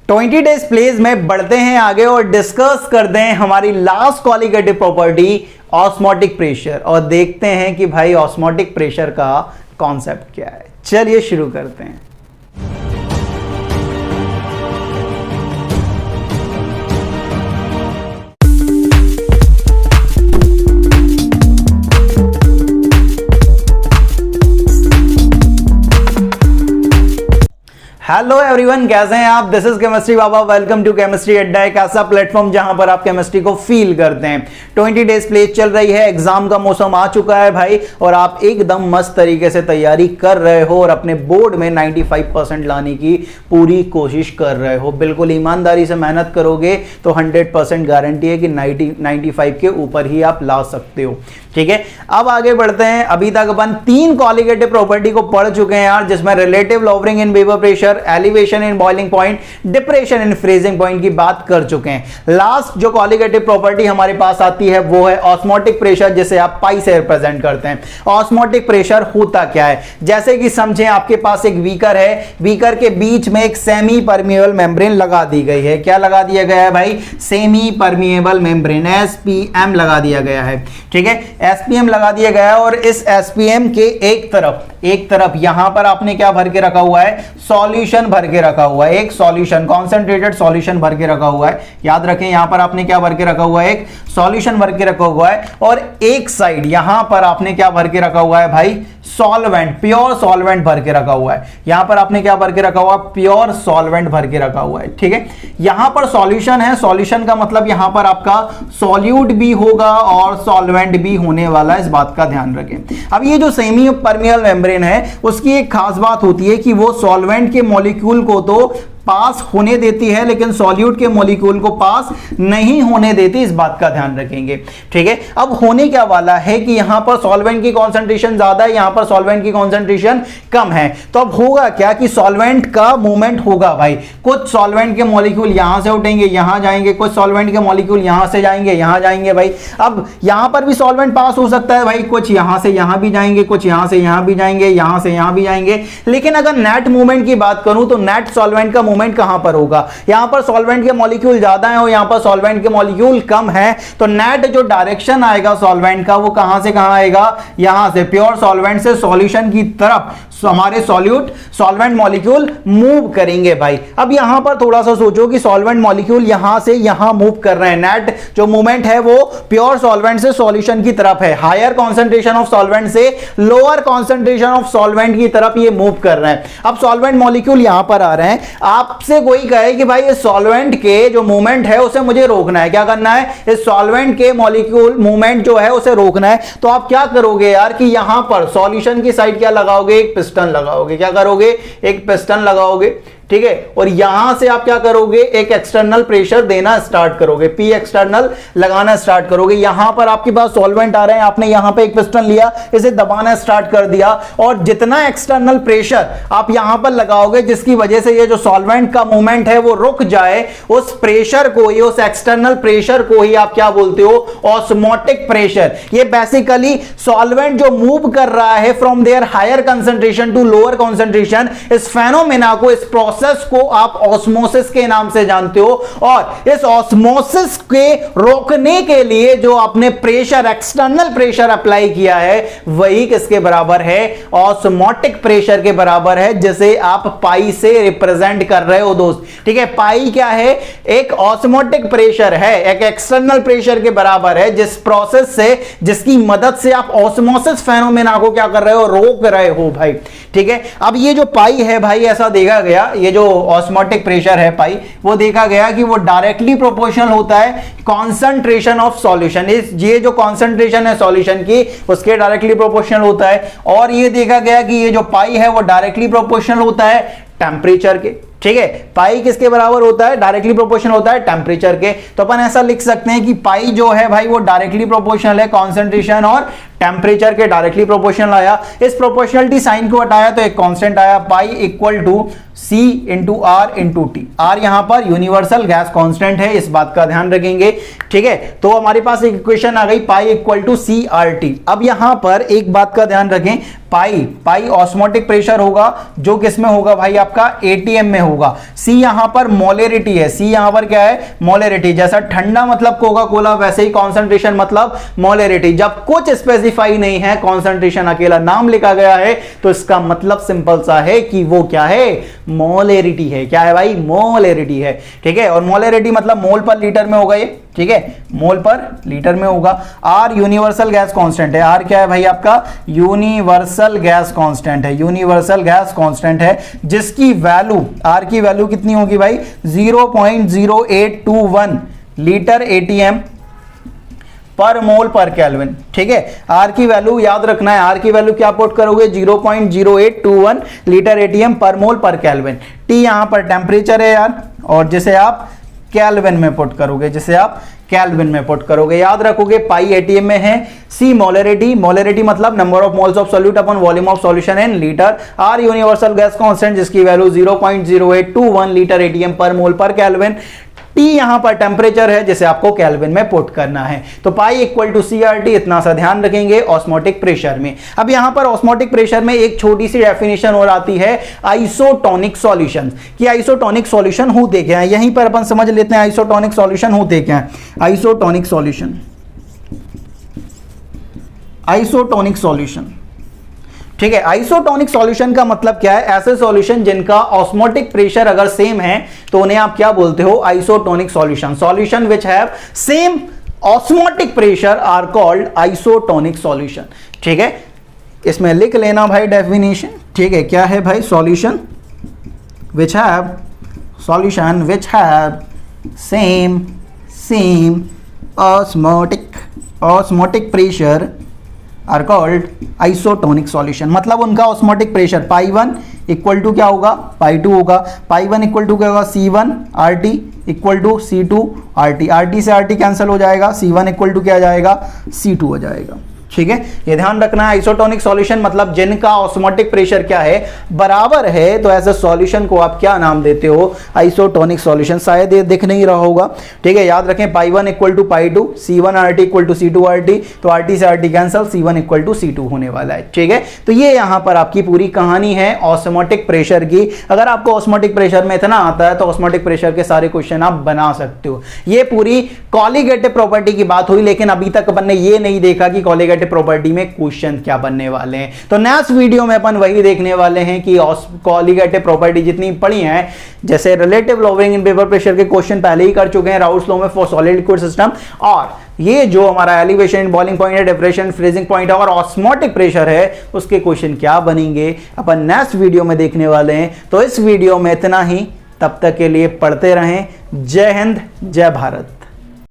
20 days please में बढ़ते हैं आगे और डिस्कस करते हैं हमारी last qualitative property osmotic pressure और देखते हैं कि भाई ऑस्मोटिक प्रेशर का कॉन्सेप्ट क्या है। चलिए शुरू करते हैं। हेलो एवरीवन, कैसे हैं आप? This is chemistry Baba. Welcome to chemistry Adda, एक ऐसा प्लेटफॉर्म जहां पर आप केमिस्ट्री को फील करते हैं। 20 डेज प्लेस चल रही है, एग्जाम का मौसम आ चुका है भाई और आप एकदम मस्त तरीके से तैयारी कर रहे हो और अपने बोर्ड में 95% लाने की पूरी कोशिश कर रहे हो। बिल्कुल ईमानदारी से मेहनत करोगे तो 100% गारंटी है कि 95 के ऊपर ही आप ला सकते हो। ठीक है, अब आगे बढ़ते हैं। अभी तक अपन 3 क्वालिटेटिव प्रॉपर्टी को पढ़ चुके हैं यार, जिसमें relative lowering in vapour pressure, elevation in boiling point, depression in freezing point की बात कर चुके हैं। लास्ट जो क्वालिटेटिव प्रॉपर्टी हमारे पास आती है वो है ऑस्मोटिक प्रेशर, जिसे आप पाई से रिप्रेजेंट करते हैं। ऑस्मोटिक प्रेशर होता क्या है? जैसे कि समझें आपके पास एक बीकर है, बीकर के बीच में एक सेमी परमिएबल मेम्ब्रेन लगा दी गई है। क्या लगा दिया गया है भाई? सेमी परमिएबल मेम्ब्रेन, एसपीएम लगा दिया गया है। ठीक है, एसपीएम लगा दिया गया है और इस एसपीएम के एक तरफ यहां पर आपने क्या भर के रखा हुआ है? सॉल्यूशन भर के रखा हुआ है। एक सॉल्यूशन, कॉन्सेंट्रेटेड सॉल्यूशन भर के रखा हुआ है। याद रखें, यहां पर आपने क्या भर के रखा हुआ है? एक सॉल्यूशन भर के रखा हुआ है और एक साइड यहां पर आपने क्या भर के रखा हुआ है भाई? सॉल्वेंट, प्योर सॉल्वेंट भर के रखा हुआ है। यहां पर आपने क्या भर के रखा हुआ? प्योर सॉल्वेंट भर के रखा हुआ है। ठीक है, यहां पर सॉल्यूशन है, सॉल्यूशन का मतलब यहां पर आपका सॉल्यूट भी होगा और सॉल्वेंट भी होने वाला है, इस बात का ध्यान रखें। अब ये जो सेमी परमिएबल मेम्ब्रेन है उसकी एक खास बात होती है कि वो सॉल्वेंट के मॉलिक्यूल को तो पास होने देती है लेकिन सॉल्यूट के मॉलिक्यूल को पास नहीं होने देती, इस बात का ध्यान रखेंगे। ठीक है, अब होने क्या वाला है कि यहां पर सॉल्वेंट की कॉन्सेंट्रेशन ज्यादा है, यहां पर सॉल्वेंट की कॉन्सेंट्रेशन कम है। तो अब होगा क्या कि सॉल्वेंट का मूवमेंट होगा भाई। कुछ सॉल्वेंट के मॉलिक्यूल यहां से उठेंगे, यहां जाएंगे, कुछ सॉल्वेंट के मॉलिक्यूल यहां से जाएंगे, यहां जाएंगे भाई। अब यहां पर भी सॉल्वेंट पास हो सकता है भाई, कुछ यहां से यहां भी जाएंगे, कुछ यहां से यहां भी जाएंगे, यहां से यहां भी जाएंगे। लेकिन अगर नेट मूवमेंट की बात करूं तो नेट सॉल्वेंट का मूवमेंट कहां पर होगा? यहां पर सॉल्वेंट के मॉलिक्यूल ज्यादा हैं और यहां पर सॉल्वेंट के मॉलिक्यूल कम हैं, तो नेट जो डायरेक्शन आएगा सॉल्वेंट का वो कहां से कहां आएगा? यहां से, प्योर सॉल्वेंट से सॉल्यूशन की तरफ हमारे सॉल्वेंट मॉलिक्यूल मूव करेंगे भाई। अब यहां पर थोड़ा सा सोचो कि सॉल्वेंट मॉलिक्यूल यहां से यहां मूव कर रहे हैं, नेट जो मूवमेंट है वो प्योर सॉल्वेंट से सॉल्यूशन की तरफ है। हायर कॉन्सेंट्रेशन ऑफ सॉल्वेंट से लोअर कॉन्सेंट्रेशन ऑफ सॉल्वेंट की तरफ ये मूव कर रहे हैं। अब सॉल्वेंट मॉलिक्यूल यहां पर आ रहे हैं, आपसे कोई कहे कि भाई इस सॉल्वेंट के जो मूवमेंट है उसे मुझे रोकना है, क्या करना है? इस सॉल्वेंट के मॉलिक्यूल मूवमेंट जो है उसे रोकना है, तो आप क्या करोगे यार कि यहां पर सॉल्यूशन की साइड क्या लगाओगे? एक पिस्टन लगाओगे। क्या करोगे? एक पिस्टन लगाओगे। ठीक है, और यहां से आप क्या करोगे? एक एक्सटर्नल प्रेशर देना स्टार्ट करोगे, पी एक्सटर्नल लगाना स्टार्ट करोगे। यहां पर आपके पास सॉल्वेंट आ रहे हैं, आपने यहां पे एक पिस्टन लिया, इसे दबाना स्टार्ट कर दिया और जितना एक्सटर्नल प्रेशर आप यहां पर लगाओगे जिसकी वजह से ये जो सॉल्वेंट का मूवमेंट है वो रुक जाए, उस प्रेशर को ही, उस एक्सटर्नल प्रेशर को ही आप क्या बोलते हो? Osmotic pressure. ये बेसिकली सॉल्वेंट जो मूव कर रहा है from their higher concentration to lower concentration, इस फेनोमेना को, इस प्रोसेस को आप ऑस्मोसिस के नाम से जानते हो। और इस ऑस्मोसिस के रोकने के लिए जो आपने प्रेशर, एक्सटर्नल प्रेशर अप्लाई किया है, वही किसके बराबर है? ऑस्मोटिक प्रेशर के बराबर है, जिसे आप पाई से रिप्रेजेंट कर रहे हो दोस्त। ठीक है, पाई क्या है? एक ऑस्मोटिक प्रेशर है, एक एक्सटर्नल प्रेशर के बराबर है, जिस प्रोसेस से, जिसकी मदद से आप ऑस्मोसिस फेनोमेना को क्या कर रहे हो? रोक रहे हो भाई। ठीक है, अब ये जो पाई है भाई, ऐसा देखा गया, ये जो ऑस्मोटिक प्रेशर है पाई, वो देखा गया कि वो डायरेक्टली प्रोपोर्शनल होता है कॉन्सेंट्रेशन ऑफ सॉल्यूशन। ये जो कॉन्सेंट्रेशन है सॉल्यूशन की, उसके डायरेक्टली प्रोपोर्शनल होता है। और ये देखा गया कि ये जो पाई है वो डायरेक्टली प्रोपोर्शनल होता है टेम्परेचर के। ठीक है, पाई किसके बराबर होता है? डायरेक्टली प्रोपोर्शनल होता है टेम्परेचर के। तो अपन ऐसा लिख सकते हैं कि पाई जो है भाई वो डायरेक्टली प्रोपोर्शनल है कॉन्सेंट्रेशन और टेम्परेचर के, डायरेक्टली प्रोपोर्शनल आया। इस प्रोपोर्शनलिटी साइन को हटाया तो एक कांस्टेंट आया, pi equal to C into R into T. R यहां पर यूनिवर्सल गैस कांस्टेंट है, इस बात का ध्यान रखेंगे, ठीक है। तो हमारे पास एक इक्वेशन आ गई pi equal to C R T. अब यहां पर एक बात का ध्यान रखें, पाई ऑस्मोटिक प्रेशर होगा, जो किसमें होगा भाई, आपका एटीएम में होगा। सी यहां पर मोलेरिटी है, सी यहां पर क्या है, मोलेरिटी। जैसा ठंडा मतलब कोका कोला, वैसे ही कॉन्सेंट्रेशन मतलब मोलेरिटी। जब कुछ स्पेसिफाई नहीं है, कॉन्सेंट्रेशन अकेला नाम लिखा गया है, तो इसका मतलब सिंपल सा है कि वो क्या है, मोलेरिटी है। क्या है भाई, मोलेरिटी है, ठीक है। और मोलेरिटी मतलब मोल पर लीटर में होगा ये, ठीक है, मोल पर लीटर में होगा। आर यूनिवर्सल गैस कांस्टेंट है, आर क्या है भाई आपका, यूनिवर्सल गैस कांस्टेंट है, यूनिवर्सल गैस कांस्टेंट है, जिसकी वैल्यू, आर की वैल्यू कितनी होगी भाई, 0.0821 लीटर एटीएम पर मोल पर केल्विन, ठीक है। आर की वैल्यू याद रखना है, आर की वैल्यू क्या पुट करोगे, 0.0821 लीटर एटीएम पर मोल पर केल्विन। टी यहां पर टेम्परेचर है यार, और जिसे आप केल्विन में पुट करोगे, जिसे आप केल्विन में पुट करोगे, याद रखोगे। पाई एटीएम में है, सी मोलेरिटी, मोलेरिटी मतलब number of moles of solute upon volume of solution in litre. R universal gas constant, जिसकी value 0.0821 litre ATM per mole पर केल्विन। टी यहां पर टेम्परेचर है, जिसे आपको केल्विन में पुट करना है। तो pi equal to C R T, इतना सा ध्यान रखेंगे ऑस्मोटिक प्रेशर में। अब यहां पर ऑस्मोटिक प्रेशर में एक छोटी सी डेफिनेशन और आती है आइसोटोनिक सॉल्यूशन कि आइसोटोनिक सॉल्यूशन होते क्या है। यहीं पर अपन समझ लेते हैं आइसोटोनिक सॉल्यूशन होते क्या है। आइसोटोनिक सॉल्यूशन, आइसोटोनिक सॉल्यूशन, ठीक है। आइसोटोनिक सॉल्यूशन का मतलब क्या है, ऐसे सॉल्यूशन जिनका ऑस्मोटिक प्रेशर अगर सेम है तो उन्हें आप क्या बोलते हो, isotonic solution. Solution which have same osmotic pressure are called isotonic solution, ठीक है। इसमें लिख लेना भाई डेफिनेशन, ठीक है। क्या है भाई, solution which have same osmotic pressure are called isotonic solution. मतलब उनका osmotic pressure pi 1 equal to क्या होगा, पाई 2 होगा। पाई 1 इक्वल टू क्या होगा, C1 RT equal to C2 RT। RT से RT कैंसिल हो जाएगा, C1 इक्वल टू क्या आ जाएगा, C2 हो जाएगा, ठीक है। ये ध्यान रखना है, आइसोटोनिक सॉल्यूशन मतलब जिनका ऑस्मोटिक प्रेशर क्या है, बराबर है, तो ऐसे सॉल्यूशन को आप क्या नाम देते हो, आइसोटोनिक सॉल्यूशन। शायद ये दिख नहीं रहा होगा, ठीक है। याद रखें, pi 1 equal to pi 2, C1 RT equal to C2 RT, तो RT से RT cancel, C1 equal to C2 होने वाला है, ठीक है। तो ये यहां पर आपकी पूरी कहानी है ऑस्मोटिक प्रेशर की। अगर आपको ऑस्मोटिक प्रेशर में इतना आता है तो ऑस्मोटिक प्रेशर के सारे क्वेश्चन आप बना सकते हो। ये पूरी कॉलिगेटिव प्रॉपर्टी की बात हुई, लेकिन अभी तक अपन ने ये नहीं देखा कि कॉलिगेटिव प्रॉपर्टी में क्वेश्चन क्या बनने वाले हैं। तो नेक्स्ट वीडियो में अपन वही देखने वाले हैं कि कॉलिगेटिव प्रॉपर्टी जितनी पढ़ी हैं, जैसे रिलेटिव लॉविंग इन वेपर प्रेशर के क्वेश्चन पहले ही कर चुके हैं राउल्ट्स लॉ में फॉर सॉलिड लिक्विड सिस्टम, और ये जो हमारा एलिवेशन, बॉइलिंग पॉइंट है, डिप्रेशन, फ्रीजिंग पॉइंट है और ऑस्मोटिक प्रेशर है, उसके क्वेश्चन क्या बनेंगे अपन नेक्स्ट वीडियो में देखने वाले हैं। तो इस वीडियो में इतना ही, तब तक के लिए पढ़ते रहें। जय हिंद, जय भारत।